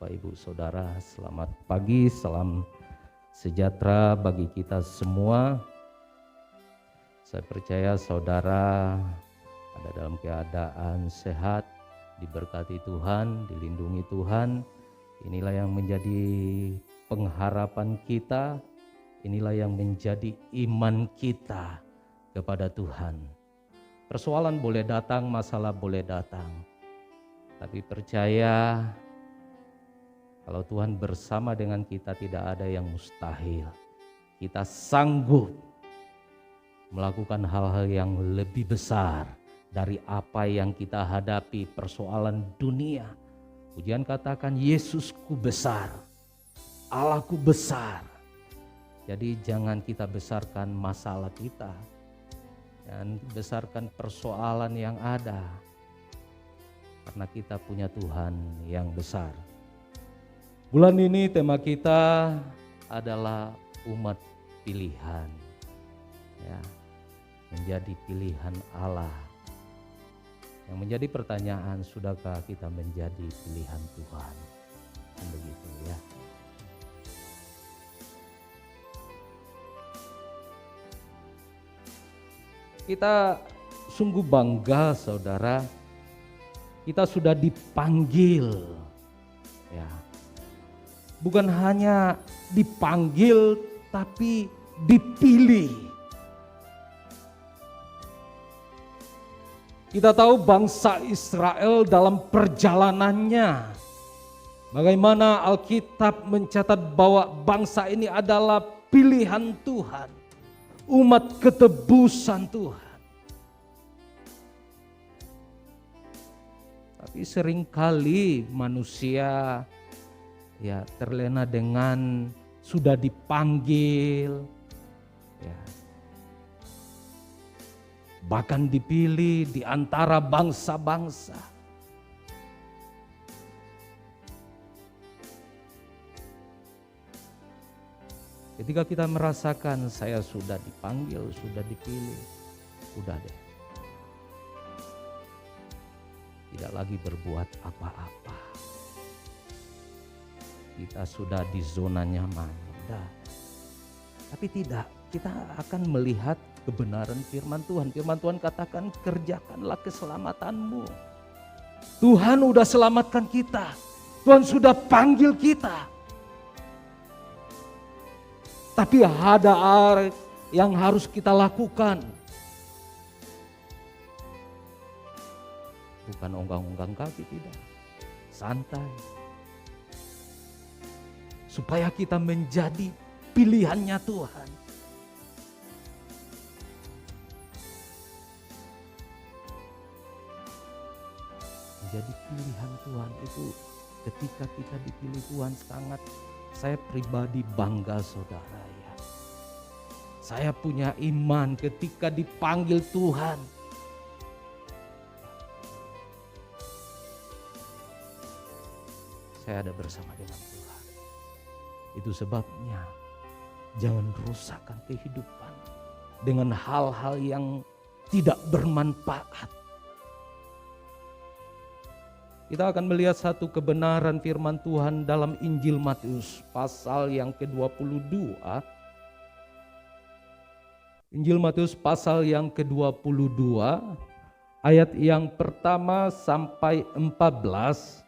Bapak Ibu Saudara, selamat pagi, salam sejahtera bagi kita semua. Saya percaya saudara ada dalam keadaan sehat, diberkati Tuhan, dilindungi Tuhan. Inilah yang menjadi pengharapan kita, inilah yang menjadi iman kita kepada Tuhan. Persoalan boleh datang, masalah boleh datang, tapi percaya kalau Tuhan bersama dengan kita tidak ada yang mustahil. Kita sanggup melakukan hal-hal yang lebih besar dari apa yang kita hadapi, persoalan dunia. Pujian katakan Yesusku besar, Allahku besar. Jadi jangan kita besarkan masalah kita, dan besarkan persoalan yang ada, karena kita punya Tuhan yang besar. Bulan ini tema kita adalah umat pilihan, ya, menjadi pilihan Allah. Yang menjadi pertanyaan, sudahkah kita menjadi pilihan Tuhan? Kan begitu ya. Kita sungguh bangga saudara, kita sudah dipanggil, ya. Bukan hanya dipanggil tapi dipilih. Kita tahu bangsa Israel dalam perjalanannya, bagaimana Alkitab mencatat bahwa bangsa ini adalah pilihan Tuhan, umat ketebusan Tuhan. Tapi seringkali manusia terlena dengan sudah dipanggil, ya, bahkan dipilih di antara bangsa-bangsa. Ketika kita merasakan saya sudah dipanggil, sudah dipilih, udah deh, tidak lagi berbuat apa-apa. Kita sudah di zona nyaman, udah. Tapi tidak, kita akan melihat kebenaran firman Tuhan. Firman Tuhan katakan, kerjakanlah keselamatanmu. Tuhan udah selamatkan kita. Tuhan sudah panggil kita. Tapi ada yang harus kita lakukan. Bukan onggang-onggang kaki, tidak. Santai. Supaya kita menjadi pilihannya Tuhan. Menjadi pilihan Tuhan itu ketika kita dipilih Tuhan, sangat saya pribadi bangga saudara ya. Saya punya iman ketika dipanggil Tuhan. Saya ada bersama dengan Tuhan. Itu sebabnya jangan rusakkan kehidupan dengan hal-hal yang tidak bermanfaat. Kita akan melihat satu kebenaran firman Tuhan dalam Injil Matius pasal yang ke-22. Injil Matius pasal yang ke-22 ayat yang pertama sampai 14.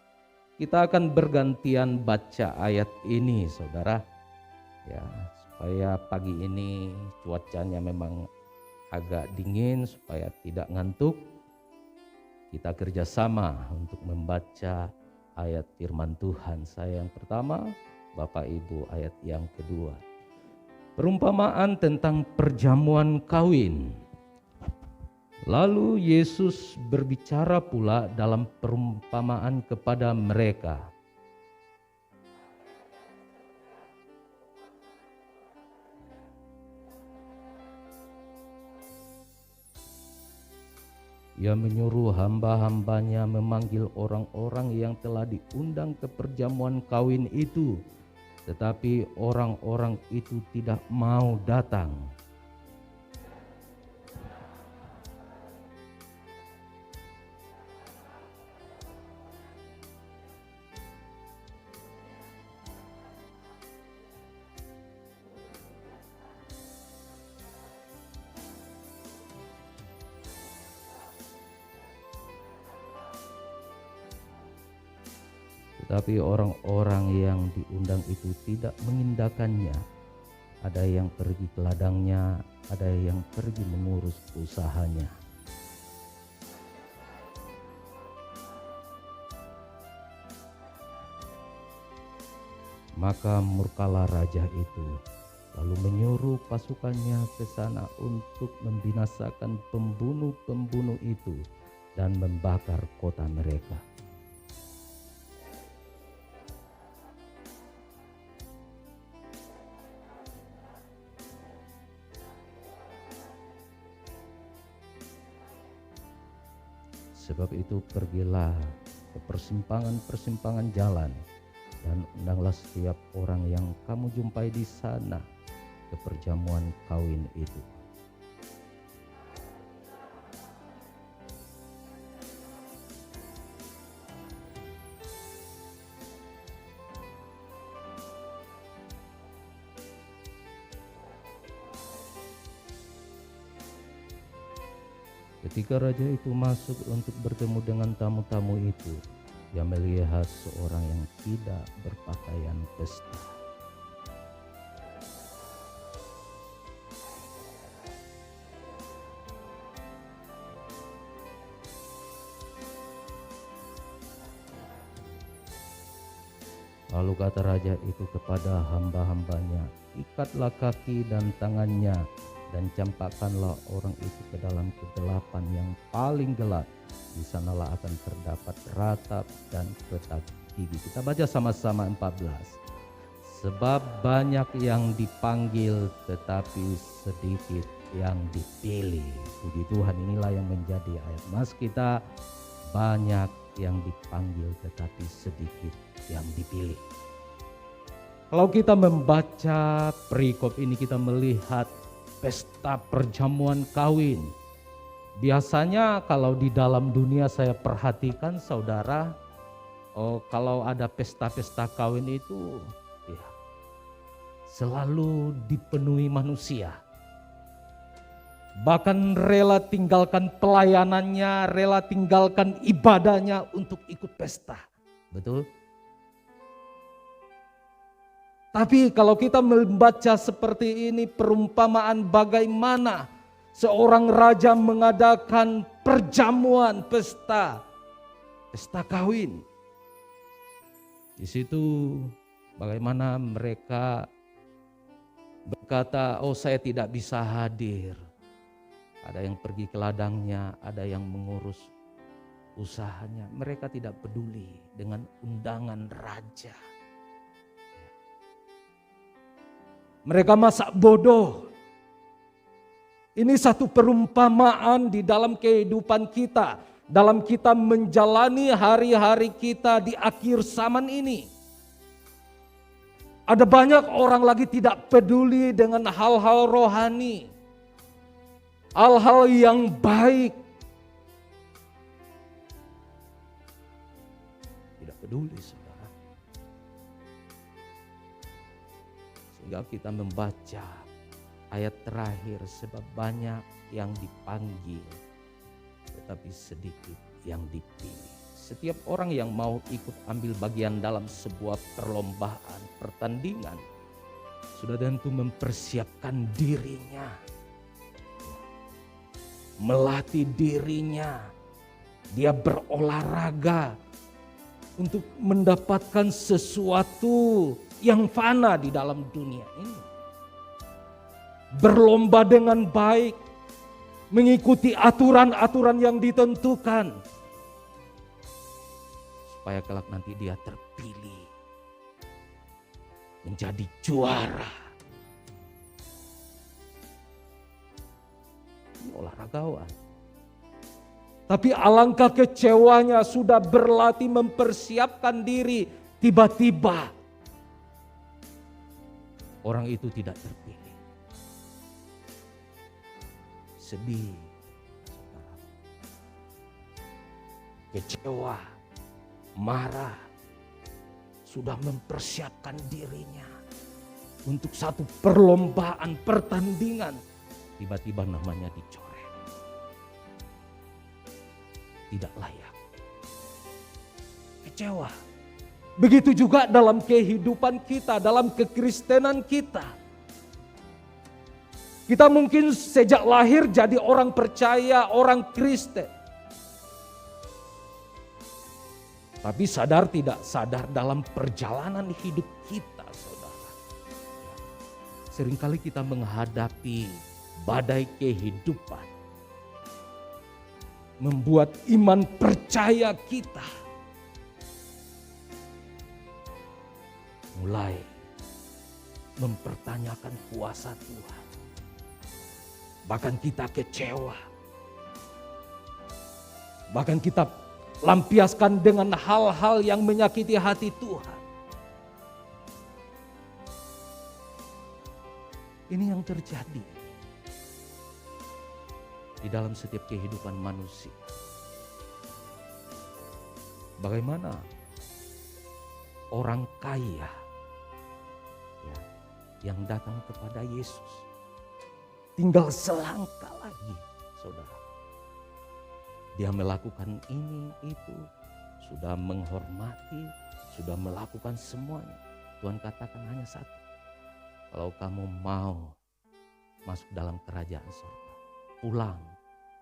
Kita akan bergantian baca ayat ini saudara, ya, supaya pagi ini cuacanya memang agak dingin, supaya tidak ngantuk. Kita kerjasama untuk membaca ayat firman Tuhan. Saya yang pertama, Bapak Ibu ayat yang kedua. Perumpamaan tentang perjamuan kawin. Lalu Yesus berbicara pula dalam perumpamaan kepada mereka. Ia menyuruh hamba-hambanya memanggil orang-orang yang telah diundang ke perjamuan kawin itu, tetapi orang-orang itu tidak mau datang. Tetapi orang-orang yang diundang itu tidak mengindahkannya. Ada yang pergi ke ladangnya, ada yang pergi mengurus usahanya. Maka murkalah raja itu, lalu menyuruh pasukannya ke sana untuk membinasakan pembunuh-pembunuh itu dan membakar kota mereka. Sebab itu pergilah ke persimpangan-persimpangan jalan dan undanglah setiap orang yang kamu jumpai di sana ke perjamuan kawin itu. Ketika raja itu masuk untuk bertemu dengan tamu-tamu itu, dia melihat seorang yang tidak berpakaian pesta. Lalu kata raja itu kepada hamba-hambanya, ikatlah kaki dan tangannya dan campakkanlah orang itu ke dalam kegelapan yang paling gelap. Di sanalah akan terdapat ratap dan retak gigi. Kita baca sama-sama 14. Sebab banyak yang dipanggil tetapi sedikit yang dipilih. Puji Tuhan, inilah yang menjadi ayat mas kita. Banyak yang dipanggil tetapi sedikit yang dipilih. Kalau kita membaca perikop ini, kita melihat pesta perjamuan kawin. Biasanya kalau di dalam dunia saya perhatikan saudara, kalau ada pesta-pesta kawin itu ya, selalu dipenuhi manusia. Bahkan rela tinggalkan pelayanannya, rela tinggalkan ibadahnya untuk ikut pesta. Betul? Tapi kalau kita membaca seperti ini, perumpamaan bagaimana seorang raja mengadakan perjamuan pesta kawin. Di situ bagaimana mereka berkata, saya tidak bisa hadir. Ada yang pergi ke ladangnya, ada yang mengurus usahanya. Mereka tidak peduli dengan undangan raja. Mereka masak bodoh. Ini satu perumpamaan di dalam kehidupan kita, dalam kita menjalani hari-hari kita di akhir zaman ini. Ada banyak orang lagi tidak peduli dengan hal-hal rohani, hal-hal yang baik. Tidak peduli, saudara. Sehingga kita membaca ayat terakhir, sebab banyak yang dipanggil tetapi sedikit yang dipilih. Setiap orang yang mau ikut ambil bagian dalam sebuah perlombaan, pertandingan, sudah tentu mempersiapkan dirinya, melatih dirinya, dia berolahraga untuk mendapatkan sesuatu yang fana di dalam dunia ini. Berlomba dengan baik, mengikuti aturan-aturan yang ditentukan, supaya kelak nanti dia terpilih menjadi juara. Ini olahragawan. Tapi alangkah kecewanya, sudah berlatih mempersiapkan diri, tiba-tiba orang itu tidak terpilih. Sedih, saudara. Kecewa, marah, sudah mempersiapkan dirinya untuk satu perlombaan, pertandingan, tiba-tiba namanya dicoret. Tidak layak. Kecewa, Begitu juga dalam kehidupan kita, dalam kekristenan kita. Kita mungkin sejak lahir jadi orang percaya, orang Kristen. Tapi sadar tidak sadar dalam perjalanan hidup kita, saudara. Seringkali kita menghadapi badai kehidupan. Membuat iman percaya kita mulai mempertanyakan kuasa Tuhan. Bahkan kita kecewa. Bahkan kita lampiaskan dengan hal-hal yang menyakiti hati Tuhan. Ini yang terjadi di dalam setiap kehidupan manusia. Bagaimana orang kaya yang datang kepada Yesus. Tinggal selangkah lagi, saudara. Dia melakukan ini, itu. Sudah menghormati, sudah melakukan semuanya. Tuhan katakan hanya satu. Kalau kamu mau masuk dalam kerajaan surga, pulang,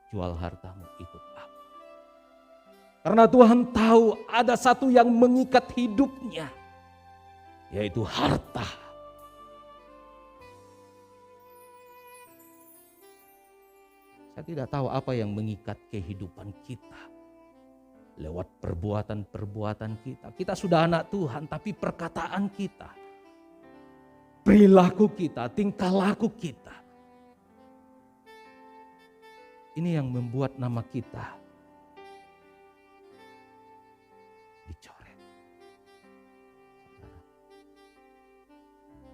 jual hartamu, ikut aku. Karena Tuhan tahu ada satu yang mengikat hidupnya, yaitu harta. Saya tidak tahu apa yang mengikat kehidupan kita. Lewat perbuatan-perbuatan kita. Kita sudah anak Tuhan, tapi perkataan kita, perilaku kita, tingkah laku kita, ini yang membuat nama kita dicoret.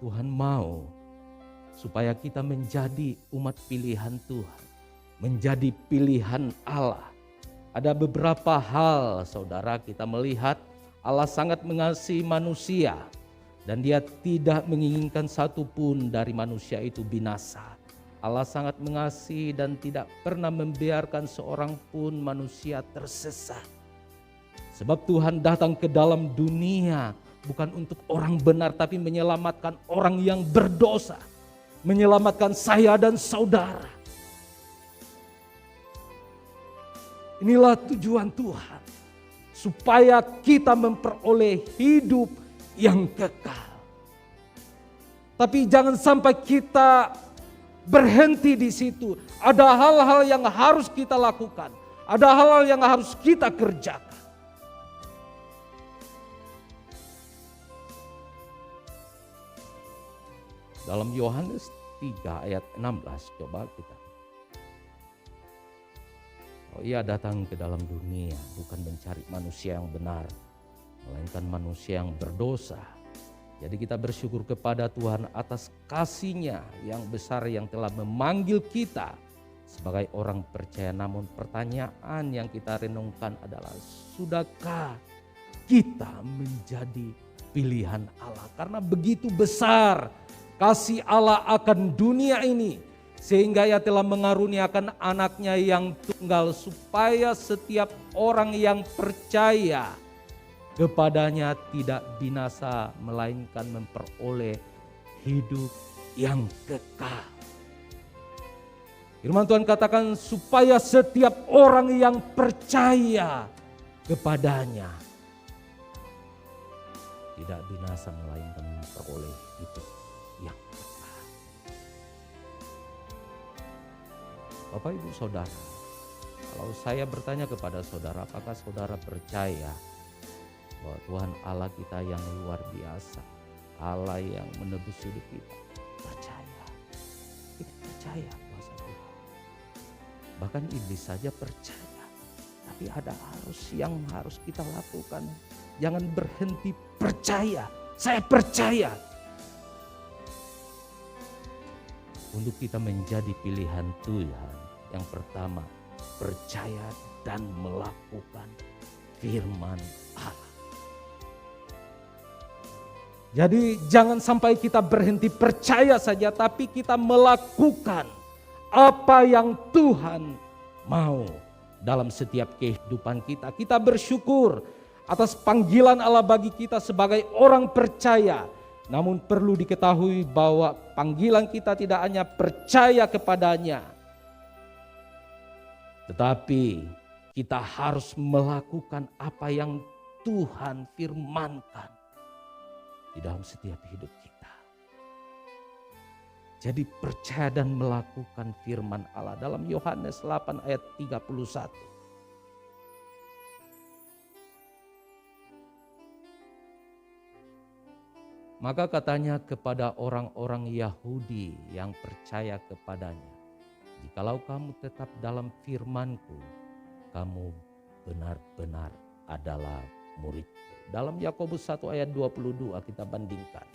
Tuhan mau supaya kita menjadi umat pilihan Tuhan, menjadi pilihan Allah. Ada beberapa hal, saudara, kita melihat Allah sangat mengasihi manusia dan Dia tidak menginginkan satupun dari manusia itu binasa. Allah sangat mengasihi dan tidak pernah membiarkan seorang pun manusia tersesat. Sebab Tuhan datang ke dalam dunia bukan untuk orang benar, tapi menyelamatkan orang yang berdosa, menyelamatkan saya dan saudara. Inilah tujuan Tuhan, supaya kita memperoleh hidup yang kekal. Tapi jangan sampai kita berhenti di situ. Ada hal-hal yang harus kita lakukan, ada hal-hal yang harus kita kerjakan. Dalam Yohanes 3 ayat 16, coba kita. Ia datang ke dalam dunia bukan mencari manusia yang benar, melainkan manusia yang berdosa. Jadi kita bersyukur kepada Tuhan atas kasih-Nya yang besar yang telah memanggil kita sebagai orang percaya. Namun pertanyaan yang kita renungkan adalah, sudahkah kita menjadi pilihan Allah? Karena begitu besar kasih Allah akan dunia ini, sehingga Ia telah mengaruniakan anak-Nya yang tunggal, supaya setiap orang yang percaya kepadanya tidak binasa, melainkan memperoleh hidup yang kekal. Firman Tuhan katakan, supaya setiap orang yang percaya kepadanya tidak binasa, melainkan memperoleh hidup yang kekal. Bapak Ibu Saudara, kalau saya bertanya kepada saudara, apakah saudara percaya bahwa Tuhan Allah kita yang luar biasa, Allah yang menebus hidup kita? Percaya. Kita percaya kuasa Tuhan. Bahkan iblis saja percaya. Tapi ada yang harus kita lakukan. Jangan berhenti percaya. Saya percaya. Untuk kita menjadi pilihan Tuhan, yang pertama, percaya dan melakukan firman Allah. Jadi jangan sampai kita berhenti percaya saja, tapi kita melakukan apa yang Tuhan mau dalam setiap kehidupan kita. Kita bersyukur atas panggilan Allah bagi kita sebagai orang percaya. Namun perlu diketahui bahwa panggilan kita tidak hanya percaya kepadanya, tetapi kita harus melakukan apa yang Tuhan firmankan di dalam setiap hidup kita. Jadi percaya dan melakukan firman Allah. Dalam Yohanes 8 ayat 31. Maka katanya kepada orang-orang Yahudi yang percaya kepadanya, jikalau kamu tetap dalam firman-Ku, kamu benar-benar adalah murid-Ku. Dalam Yakobus 1 ayat 22 kita bandingkan.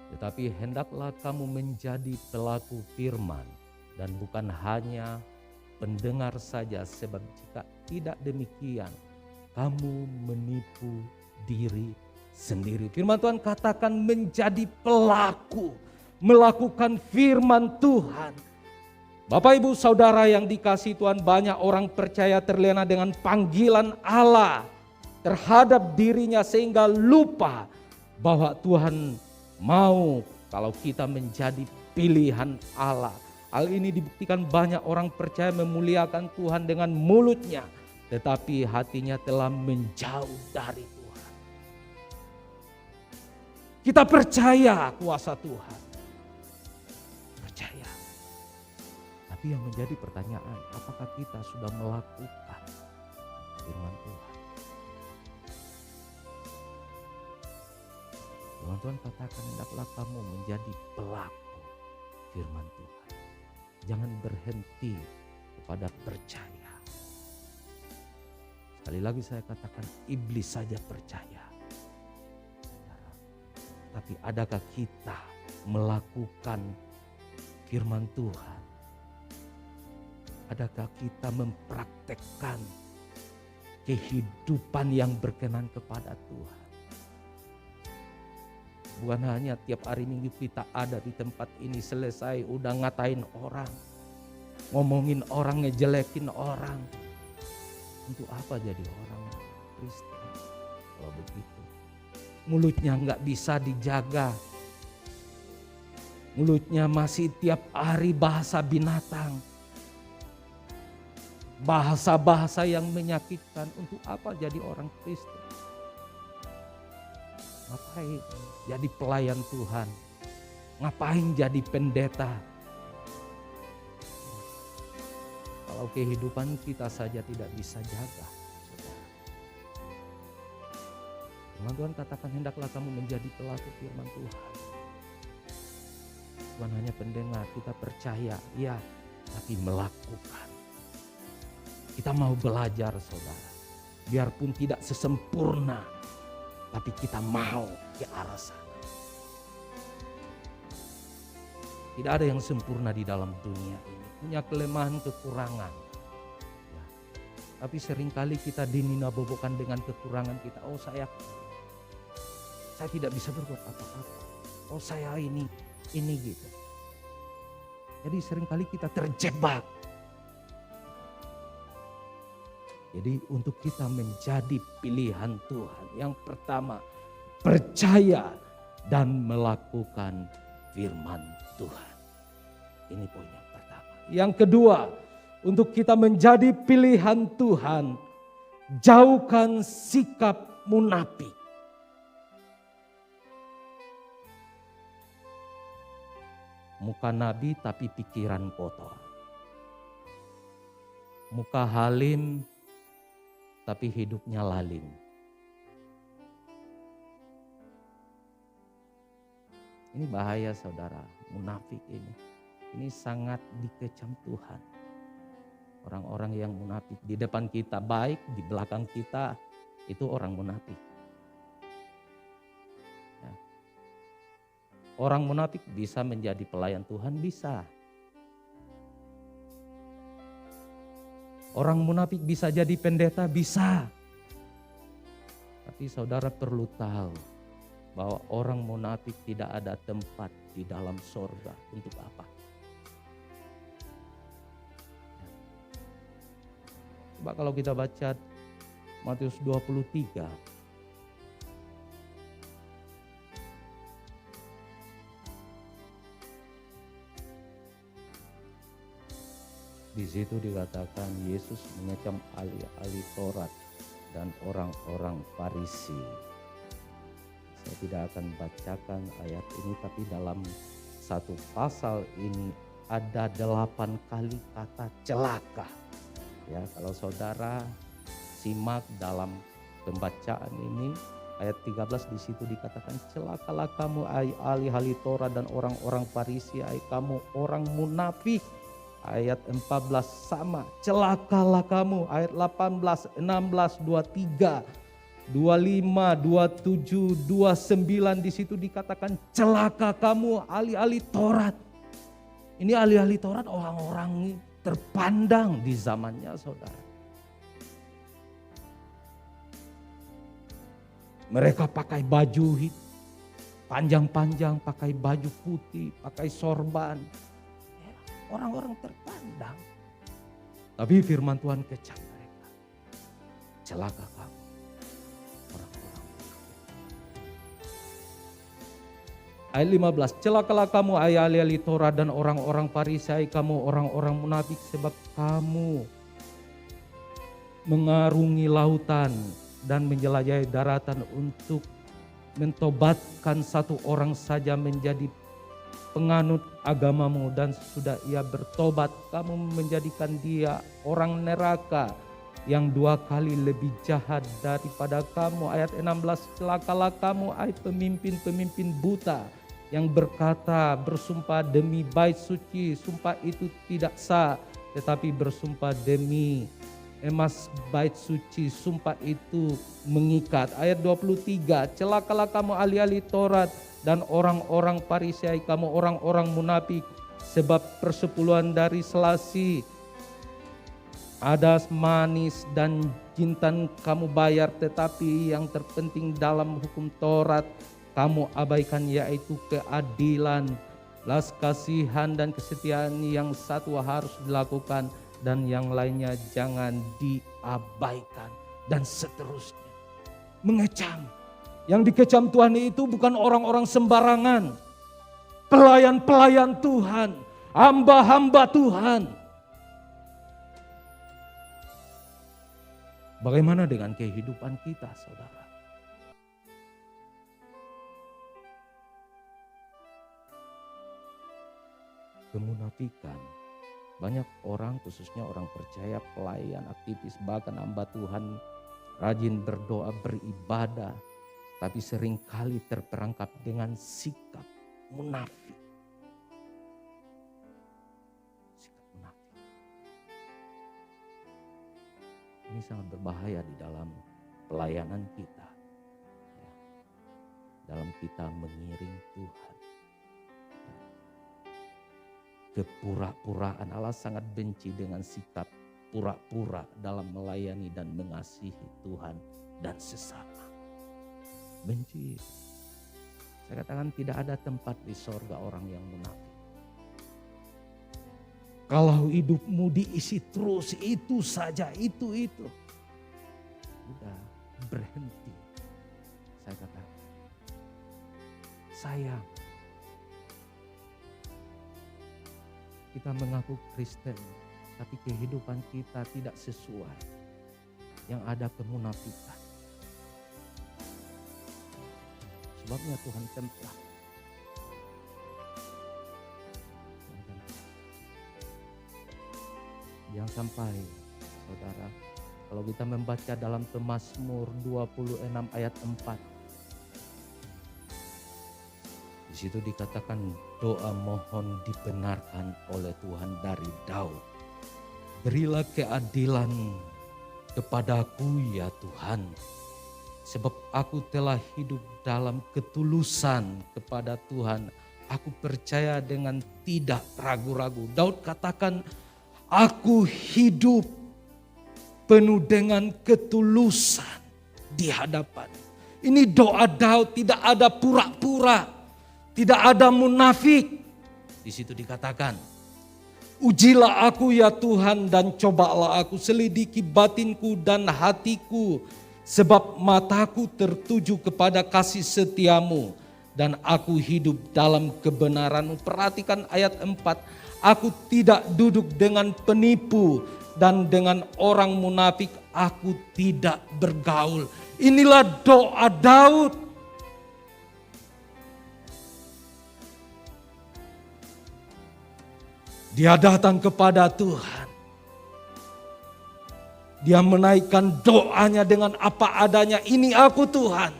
Tetapi hendaklah kamu menjadi pelaku firman dan bukan hanya pendengar saja, sebab jika tidak demikian kamu menipu diri sendiri. Firman Tuhan katakan menjadi pelaku, melakukan firman Tuhan. Bapak Ibu Saudara yang dikasihi Tuhan, banyak orang percaya terlena dengan panggilan Allah terhadap dirinya sehingga lupa bahwa Tuhan mau kalau kita menjadi pilihan Allah. Hal ini dibuktikan banyak orang percaya memuliakan Tuhan dengan mulutnya, tetapi hatinya telah menjauh dari Tuhan. Kita percaya kuasa Tuhan. Percaya. Tapi yang menjadi pertanyaan, apakah kita sudah melakukan firman Tuhan? Firman Tuhan katakan, hendaklah kamu menjadi pelaku firman Tuhan. Jangan berhenti kepada percaya. Sekali lagi saya katakan, iblis saja percaya. Tapi adakah kita melakukan firman Tuhan? Adakah kita mempraktekkan kehidupan yang berkenan kepada Tuhan? Bukan hanya tiap hari Minggu kita ada di tempat ini, selesai udah ngatain orang, ngomongin orang, ngejelekin orang. Untuk apa jadi orang Kristen kalau begitu? Mulutnya nggak bisa dijaga. Mulutnya masih tiap hari bahasa binatang. Bahasa-bahasa yang menyakitkan. Untuk apa jadi orang Kristen? Ngapain jadi pelayan Tuhan? Ngapain jadi pendeta? Kalau kehidupan kita saja tidak bisa jaga. Firman Tuhan katakan, hendaklah kamu menjadi pelaku firman Tuhan. Bukan hanya pendengar, kita percaya, ya, tapi melakukan. Kita mau belajar, saudara. Biarpun tidak sesempurna, tapi kita mau ke arah sana. Tidak ada yang sempurna di dalam dunia ini. Punya kelemahan, kekurangan. Ya. Tapi seringkali kita dininabobokan dengan kekurangan kita. Oh, saya tidak bisa berbuat apa-apa. Oh, saya ini gitu. Jadi seringkali kita terjebak. Jadi untuk kita menjadi pilihan Tuhan, yang pertama percaya dan melakukan firman Tuhan. Ini poin yang pertama. Yang kedua, untuk kita menjadi pilihan Tuhan, jauhkan sikap munafik. Muka nabi tapi pikiran kotor. Muka halim tapi hidupnya lalim. Ini bahaya, saudara, munafik ini. Ini sangat dikecam Tuhan. Orang-orang yang munafik di depan kita baik, di belakang kita itu orang munafik. Ya. Orang munafik bisa menjadi pelayan Tuhan, bisa. Orang munafik bisa jadi pendeta, bisa. Tapi saudara perlu tahu bahwa orang munafik tidak ada tempat di dalam sorga. Untuk apa? Coba kalau kita baca Matius 23. Di situ dikatakan Yesus mengecam ahli-ahli Taurat dan orang-orang Farisi. Saya tidak akan bacakan ayat ini, tapi dalam satu pasal ini ada 8 kali kata celaka. Ya, kalau saudara simak dalam pembacaan ini, ayat 13 di situ dikatakan celakalah kamu ahli-ahli Taurat dan orang-orang Farisi, kamu orang munafik. Ayat 14 sama, celakalah kamu. Ayat 18, 16, 23, 25, 27, 29 di situ dikatakan celaka kamu ahli-ahli Taurat. Ini ahli-ahli Taurat orang-orang terpandang di zamannya, saudara. Mereka pakai baju panjang-panjang, pakai baju putih, pakai sorban. Orang-orang terpandang. Tapi firman Tuhan kecam mereka. Celaka kamu. Orang-orang. Ayat 15. Celakalah kamu ahli-ahli Taurat dan orang-orang Farisi, kamu orang-orang munafik, sebab kamu mengarungi lautan dan menjelajahi daratan untuk mentobatkan satu orang saja menjadi penganut agamamu, dan sudah ia bertobat kamu menjadikan dia orang neraka yang 2 kali lebih jahat daripada kamu. Ayat 16, celakalah kamu pemimpin-pemimpin buta yang bersumpah demi bait suci, sumpah itu tidak sah, tetapi bersumpah demi emas bait suci, sumpah itu mengikat. Ayat 23, celakalah kamu ahli-ahli Taurat dan orang-orang Farisi, kamu orang-orang munafik, sebab persepuluhan dari selasi, adas, manis, dan jintan kamu bayar, tetapi yang terpenting dalam hukum Taurat kamu abaikan, yaitu keadilan, belas kasihan, dan kesetiaan. Yang satu harus dilakukan dan yang lainnya jangan diabaikan, dan seterusnya. Mengecam. Yang dikecam Tuhan itu bukan orang-orang sembarangan. Pelayan-pelayan Tuhan. Hamba-hamba Tuhan. Bagaimana dengan kehidupan kita, saudara? Kemunafikan. Banyak orang, khususnya orang percaya, pelayan, aktivis, bahkan hamba Tuhan, rajin berdoa, beribadah, tapi seringkali terperangkap dengan sikap munafik. Sikap munafik. Ini sangat berbahaya di dalam pelayanan kita. Ya. Dalam kita mengiring Tuhan. Ya. Kepura-puraan, Allah sangat benci dengan sikap pura-pura dalam melayani dan mengasihi Tuhan dan sesama. Benci. Saya katakan tidak ada tempat di sorga orang yang munafik. Kalau hidupmu diisi terus itu saja, itu. Udah berhenti. Saya katakan, sayang. Kita mengaku Kristen, tapi kehidupan kita tidak sesuai. Yang ada kemunafikan. Sebabnya Tuhan templah. Jangan sampai, saudara, kalau kita membaca dalam Mazmur 26 ayat 4. Di situ dikatakan doa mohon dibenarkan oleh Tuhan dari Daud. Berilah keadilan kepadaku ya Tuhan. Sebab aku telah hidup dalam ketulusan kepada Tuhan. Aku percaya dengan tidak ragu-ragu. Daud katakan, aku hidup penuh dengan ketulusan di hadapan. Ini doa Daud, tidak ada pura-pura, tidak ada munafik. Di situ dikatakan, Ujilah aku ya Tuhan dan cobalah aku, selidiki batinku dan hatiku. Sebab mataku tertuju kepada kasih setiamu dan aku hidup dalam kebenaran-Mu. Perhatikan ayat 4. Aku tidak duduk dengan penipu dan dengan orang munafik aku tidak bergaul. Inilah doa Daud. Dia datang kepada Tuhan. Dia menaikkan doanya dengan apa adanya. Ini aku Tuhan.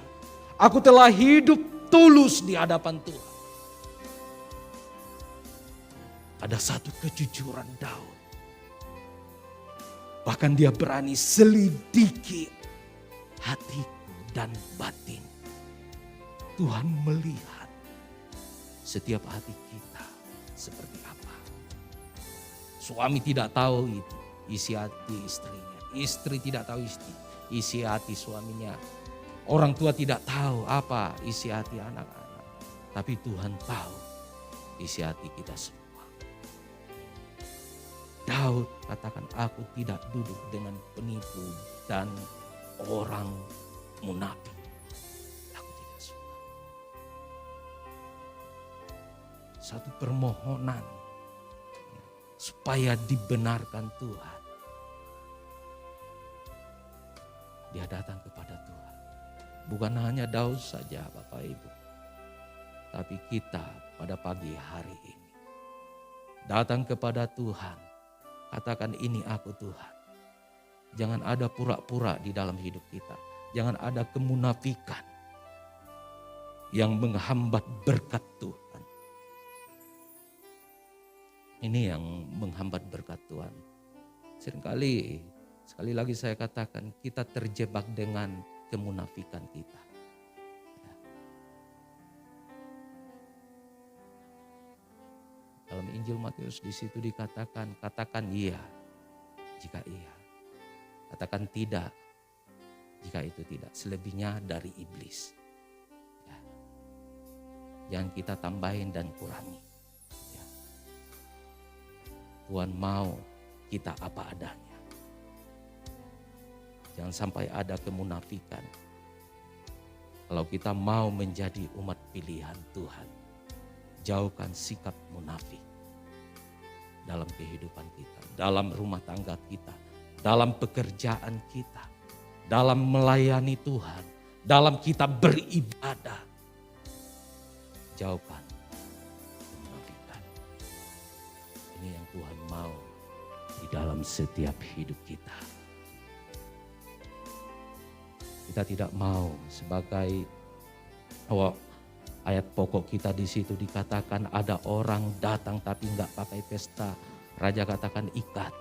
Aku telah hidup tulus di hadapan Tuhan. Ada satu kejujuran Daud. Bahkan dia berani selidiki hatiku dan batin. Tuhan melihat setiap hati kita seperti apa. Suami tidak tahu itu isi hati istrinya. Istri tidak tahu isi hati suaminya. Orang tua tidak tahu apa isi hati anak-anak. Tapi Tuhan tahu isi hati kita semua. Daud katakan, aku tidak duduk dengan penipu dan orang munafik. Aku tidak suka. Satu permohonan supaya dibenarkan Tuhan. Dia datang kepada Tuhan. Bukan hanya Daud saja Bapak Ibu. Tapi kita pada pagi hari ini. Datang kepada Tuhan. Katakan, ini aku Tuhan. Jangan ada pura-pura di dalam hidup kita. Jangan ada kemunafikan yang menghambat berkat Tuhan. Ini yang menghambat berkat Tuhan. Seringkali, sekali lagi saya katakan, kita terjebak dengan kemunafikan kita. Dalam Injil Matius di situ dikatakan, katakan iya jika iya. Katakan tidak jika itu tidak. Selebihnya dari iblis. Ya. Jangan kita tambahin dan kurangi. Tuhan mau kita apa adanya. Jangan sampai ada kemunafikan. Kalau kita mau menjadi umat pilihan Tuhan, jauhkan sikap munafik dalam kehidupan kita, dalam rumah tangga kita, dalam pekerjaan kita, dalam melayani Tuhan, dalam kita beribadah. Jauhkan kemunafikan. Ini yang Tuhan mau di dalam setiap hidup kita. Kita tidak mau sebagai ayat pokok kita di situ dikatakan ada orang datang tapi enggak pakai pesta. Raja katakan ikat,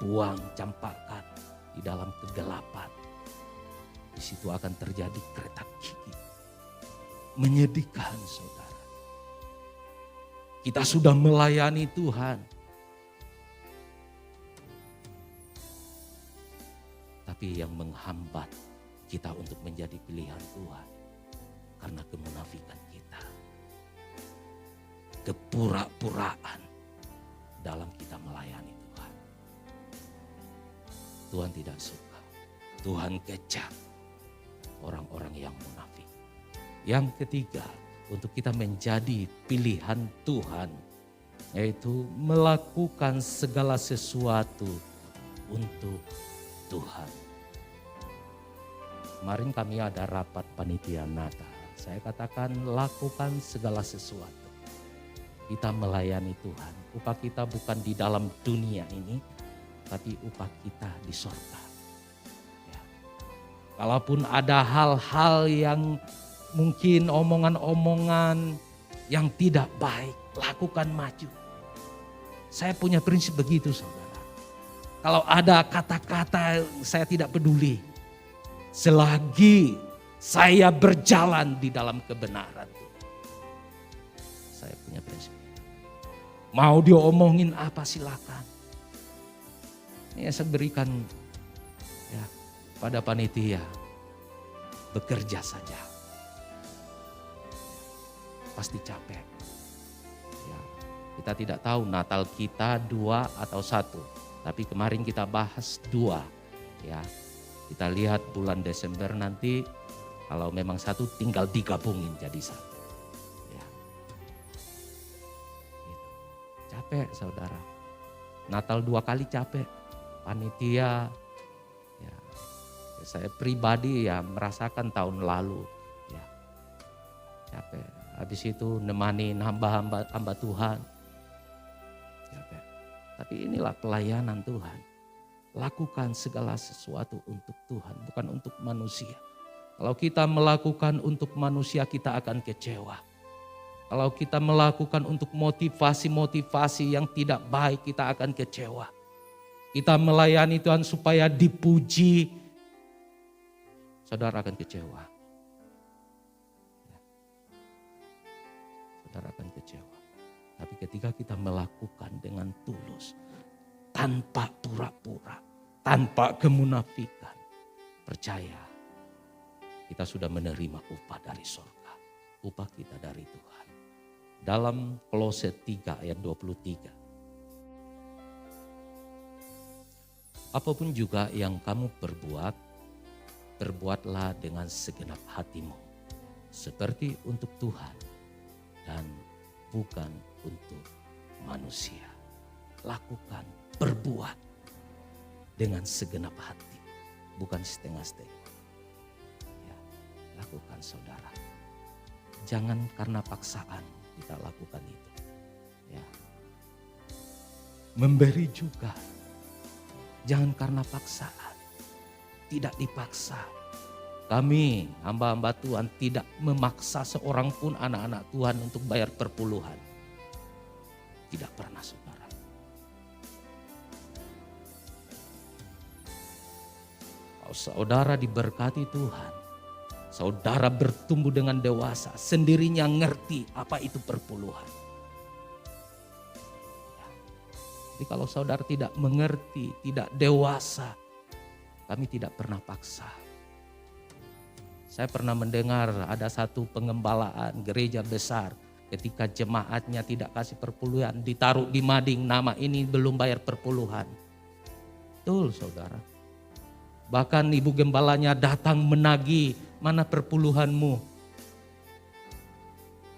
buang, campakkan di dalam kegelapan. Di situ akan terjadi kretak gigi. Menyedihkan saudara. Kita sudah melayani Tuhan. Tapi yang menghambat kita untuk menjadi pilihan Tuhan. Karena kemunafikan kita. Kepura-puraan dalam kita melayani Tuhan. Tuhan tidak suka. Tuhan kecap orang-orang yang munafik. Yang ketiga, untuk kita menjadi pilihan Tuhan, yaitu melakukan segala sesuatu untuk Tuhan. Kemarin kami ada rapat panitia Natal. Saya katakan lakukan segala sesuatu. Kita melayani Tuhan. Upah kita bukan di dalam dunia ini, tapi upah kita di sorga. Ya. Kalaupun ada hal-hal yang mungkin omongan-omongan yang tidak baik, lakukan maju. Saya punya prinsip begitu saudara. Kalau ada kata-kata saya tidak peduli. Selagi saya berjalan di dalam kebenaran. Saya punya prinsip. Mau diomongin apa silakan. Ini saya berikan ya pada panitia. Bekerja saja. Pasti capek. Ya, Kita tidak tahu Natal kita 2 atau 1. Tapi kemarin kita bahas 2. Ya, kita lihat bulan Desember nanti kalau memang 1 tinggal digabungin jadi 1. Ya. Gitu. Capek saudara. Natal 2 kali capek. Panitia, ya, saya pribadi ya merasakan tahun lalu. Ya, capek. Habis itu nemani hamba-hamba Tuhan. Capek. Tapi inilah pelayanan Tuhan. Lakukan segala sesuatu untuk Tuhan, bukan untuk manusia. Kalau kita melakukan untuk manusia, kita akan kecewa. Kalau kita melakukan untuk motivasi-motivasi yang tidak baik, kita akan kecewa. Kita melayani Tuhan supaya dipuji, saudara akan kecewa. Saudara akan kecewa. Tapi ketika kita melakukan dengan tulus, tanpa pura-pura, tanpa kemunafikan, percaya kita sudah menerima upah dari surga. Upah kita dari Tuhan. Dalam Kolose 3 ayat 23. Apapun juga yang kamu perbuat, perbuatlah dengan segenap hatimu. Seperti untuk Tuhan dan bukan untuk manusia. Lakukan, perbuat dengan segenap hati, bukan setengah-setengah. Ya, lakukan saudara. Jangan karena paksaan kita lakukan itu. Ya. Memberi juga. Jangan karena paksaan, tidak dipaksa. Kami hamba-hamba Tuhan tidak memaksa seorang pun anak-anak Tuhan untuk bayar perpuluhan. Tidak pernah saudara. Kalau saudara diberkati Tuhan, saudara bertumbuh dengan dewasa, sendirinya ngerti apa itu perpuluhan. Jadi kalau saudara tidak mengerti, tidak dewasa, kami tidak pernah paksa. Saya pernah mendengar ada satu pengembalaan gereja besar, ketika jemaatnya tidak kasih perpuluhan, ditaruh di mading, nama ini belum bayar perpuluhan. Betul saudara. Bahkan ibu gembalanya datang menagih, mana perpuluhanmu?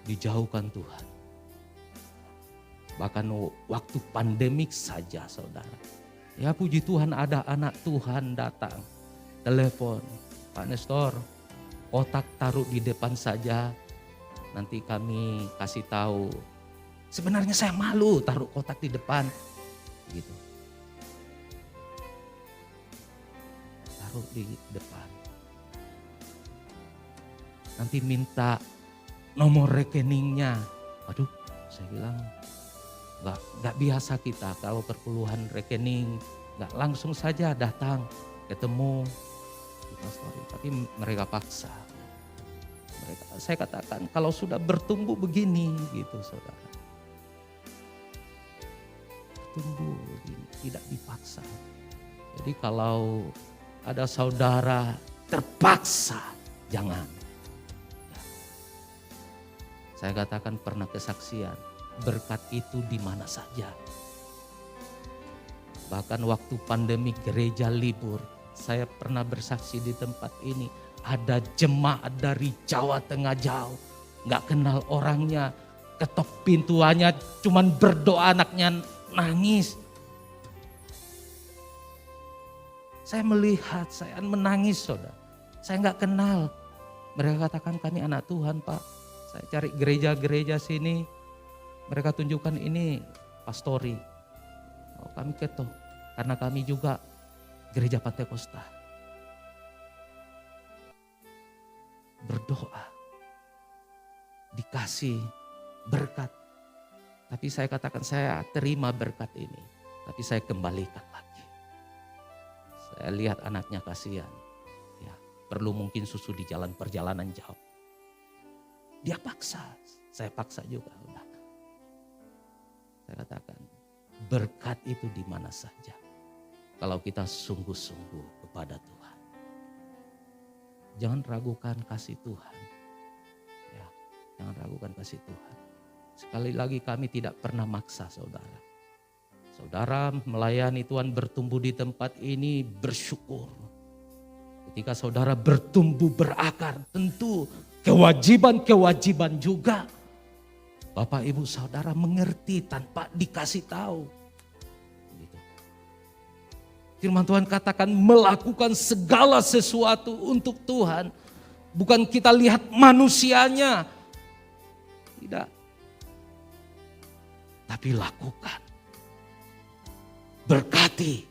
Dijauhkan Tuhan. Bahkan waktu pandemik saja saudara. Ya puji Tuhan ada anak Tuhan datang. Telepon, Pak Nestor, kotak taruh di depan saja. Nanti kami kasih tahu. Sebenarnya saya malu taruh kotak di depan. Gitu. Taruh di depan. Nanti minta nomor rekeningnya. Aduh, saya bilang Gak biasa kita kalau perpuluhan rekening, gak langsung saja datang ketemu di pastori, tapi mereka paksa. Saya katakan kalau sudah bertumbuh begini gitu saudara. Bertumbuh begini, tidak dipaksa. Jadi kalau ada saudara terpaksa, jangan. Ya. Saya katakan pernah kesaksian. Berkat itu di mana saja. Bahkan waktu pandemi gereja libur, saya pernah bersaksi di tempat ini. Ada jemaat dari Jawa Tengah jauh, gak kenal orangnya, ketok pintuannya, cuman berdoa anaknya nangis. Saya melihat, saya menangis saudara. Saya gak kenal. Mereka katakan kami anak Tuhan Pak. Saya cari gereja-gereja sini. Mereka tunjukkan ini pastori. Oh, kami ketok. Karena kami juga gereja Pantekosta. Berdoa. Dikasih berkat. Tapi saya katakan saya terima berkat ini. Tapi saya kembalikan lagi. Saya lihat anaknya kasihan. Ya, perlu mungkin susu di jalan perjalanan jauh. Dia paksa. Saya paksa juga. Udah. Saya katakan berkat itu di mana saja. Kalau kita sungguh-sungguh kepada Tuhan. Jangan ragukan kasih Tuhan. Ya, jangan ragukan kasih Tuhan. Sekali lagi kami tidak pernah maksa saudara. Saudara melayani Tuhan, bertumbuh di tempat ini, bersyukur. Ketika saudara bertumbuh berakar, tentu kewajiban-kewajiban juga. Bapak Ibu Saudara mengerti tanpa dikasih tahu. Gitu. Firman Tuhan katakan melakukan segala sesuatu untuk Tuhan. Bukan kita lihat manusianya. Tidak. Tapi lakukan. Berkati.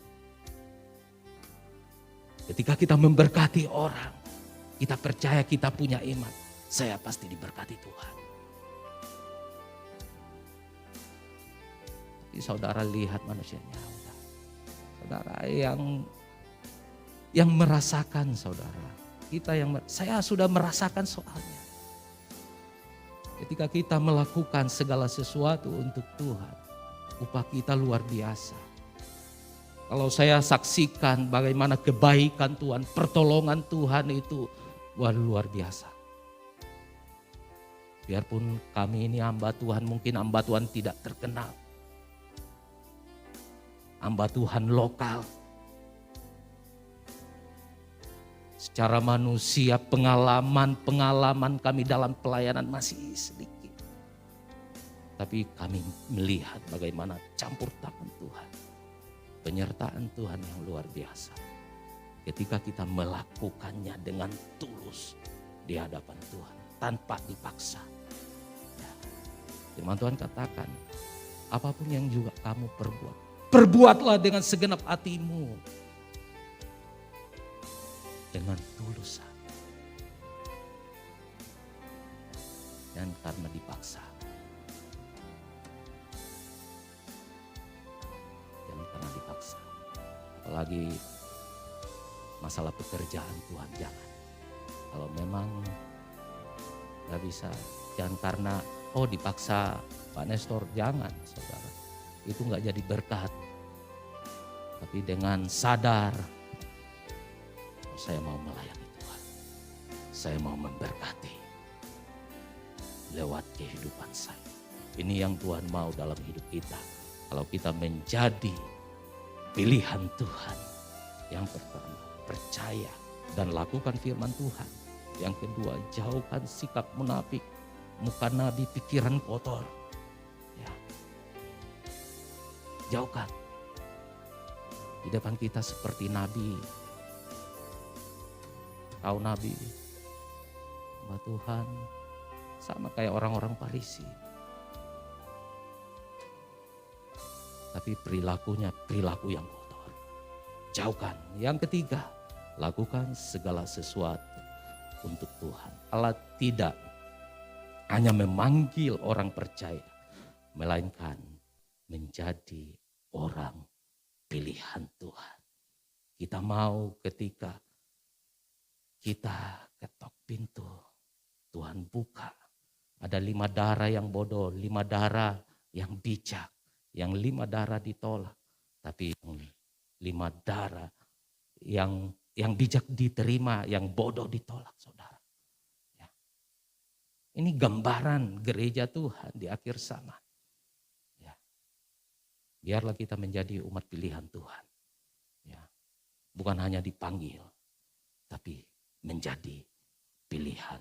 Ketika kita memberkati orang, kita percaya kita punya iman. Saya pasti diberkati Tuhan. Tapi saudara lihat manusianya. Saudara yang merasakan saudara. Saya sudah merasakan soalnya. Ketika kita melakukan segala sesuatu untuk Tuhan, upah kita luar biasa. Kalau saya saksikan bagaimana kebaikan Tuhan, pertolongan Tuhan itu luar biasa. Biarpun kami ini hamba Tuhan, mungkin hamba Tuhan tidak terkenal. Hamba Tuhan lokal. Secara manusia pengalaman kami dalam pelayanan masih sedikit. Tapi kami melihat bagaimana campur tangan Tuhan. Penyertaan Tuhan yang luar biasa. Ketika kita melakukannya dengan tulus di hadapan Tuhan. Tanpa dipaksa. Firman Tuhan katakan, apapun yang juga kamu perbuat. Perbuatlah dengan segenap hatimu. Dengan tulus hati. Dan karena dipaksa. Karena dipaksa. Apalagi masalah pekerjaan Tuhan, jangan. Kalau memang gak bisa, jangan karena dipaksa Pak Nestor, jangan saudara. Itu gak jadi berkat. Tapi dengan sadar, saya mau melayani Tuhan. Saya mau memberkati lewat kehidupan saya. Ini yang Tuhan mau dalam hidup kita. Kalau kita menjadi pilihan Tuhan. Yang pertama, percaya dan lakukan firman Tuhan. Yang kedua, jauhkan sikap munafik, muka nabi, pikiran kotor. Ya. Jauhkan. Di depan kita seperti nabi. Kau nabi, hamba Tuhan, sama kayak orang-orang Farisi. Tapi perilakunya perilaku yang kotor. Jauhkan. Yang ketiga, lakukan segala sesuatu untuk Tuhan. Allah tidak hanya memanggil orang percaya, melainkan menjadi orang pilihan Tuhan. Kita mau ketika kita ketok pintu, Tuhan buka. Ada 5 darah yang bodoh, 5 darah yang bijak. Yang 5 darah ditolak, tapi yang 5 darah yang bijak diterima, yang bodoh ditolak, saudara. Ya. Ini gambaran gereja Tuhan di akhir zaman. Ya. Biarlah kita menjadi umat pilihan Tuhan. Ya. Bukan hanya dipanggil, tapi menjadi pilihan